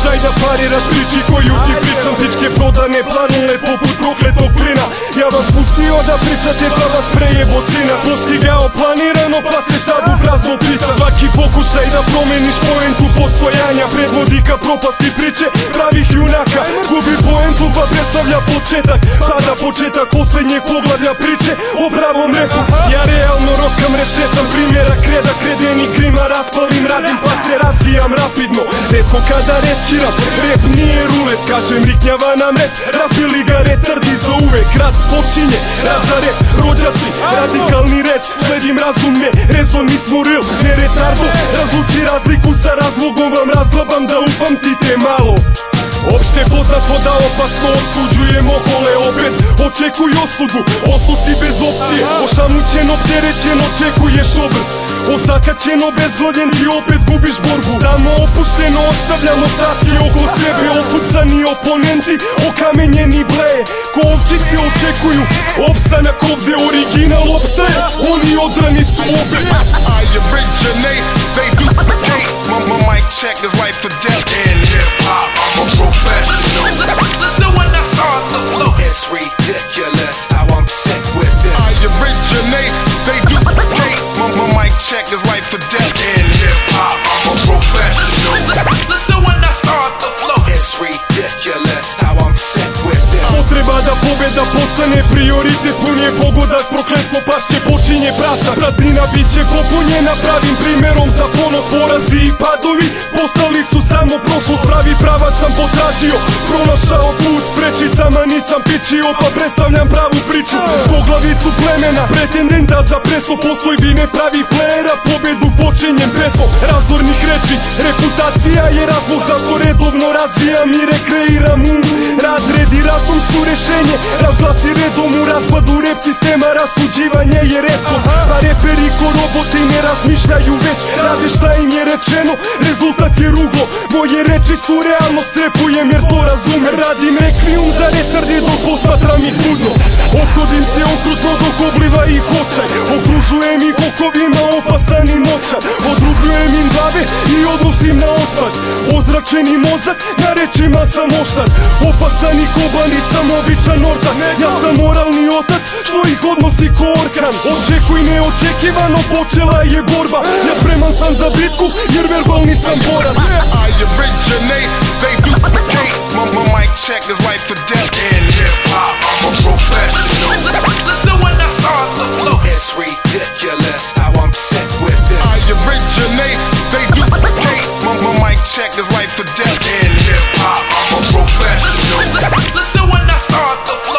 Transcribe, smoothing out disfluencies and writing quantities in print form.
pokušaj da pariraš priči koju ti pričam. Pičke prodane planule poput prokletog plina. Ja vas pustio da pričate pa vas prejevo sina. Postigao planirano pa se sad u prazno priča. Svaki pokušaj da promeniš poentu postojanja predvodi ka propasti priče pravih junaka. Gubi poentu pa predstavlja početak, pada početak posljednjeg poglavlja priče o pravom repu. Ja realno rokam, rešetam primjera kreda, kredeni krima raspalim, radim pa se razvijam rapidno. Retko kada reskiram, rep nije rulet, kažem riknjava nam rep, razbili ga retardi za uvek. Rad počinje, rad za rep, rođaci, radikalni rez, sledim razumne, rezon mi smo real, ne retardo. Razluči razliku sa razlogom, vam razglabam da upamtite malo. Opšte poznato da opasno osuđujem okole opet. Očekuj osudu, ostao si bez opcije. Ošamućen, opterećen, očekuješ obrt. Osakaćeno, bezgodjen, ti opet gubiš borbu. Samo opušteno ostavljamo ostatke oko sebe. Opucani oponenti, okamenjeni bleje. Ko ovčice očekuju opstanak ovde, original opstaje, oni odrani su opet. I originate, they duplicate. My mic check is life or death. In hip-hop, I'm a professional. Listen when I start the flow, it's ridiculous how I'm sick with this. I originate, they duplicate. My mic check is life or death. In hip-hop, I'm a professional. Listen when I start the flow, it's ridiculous how I'm sick with this. Potreba da pobeda postane prioritet, pun je pogodak, prokletstvo pašće počinje prasa. Praznina bit će popunjena pravim primerom za ponos. Porazi i padovi postali su samo prošlost. Pravi pravac sam potražio, pronašao put, prečicama nisam pičio pa predstavljam pravu priču. Poglavicu plemena, pretendenta za presto, postojbine pravih playera, pobedu počinjem pesmom razornih reči. Reputacija je razlog zašto redovno razvijam i rekreiram um. Rad, red i razum su rešenje, razglasi redom u raspadu rep sistema. Rasuđivanje je retkost, pa reperi ko roboti ne razmišljaju već rade šta im je rečeno, rezultat je ruglo. Moje reči su realnost, repujem jer to razumem. Radim rekvijum za retarde dok posmatram ih budno. Ophodim se okrutno dok obliva ih očaj. Okružujem ih okovima opasan i moćan. Odrubljujem im glave i odnosim na otpad. Ozračeni mozak, na rečima sam oštar. Opasan i koban, nisam običan ortak. Ja sam moralni otac što ih odnosi ko orkan. Očekuj neočekivano, počela je borba. Ja spreman sam za bitku jer verbalni sam borac. I originate, they duplicate. My mic check is life or death. In hip-hop, I'm a professional. Listen when I start the flow, it's ridiculous how I'm sick with this. I originate, they duplicate. My mic check is life or death. In hip-hop, I'm a professional. Listen when I start the flow.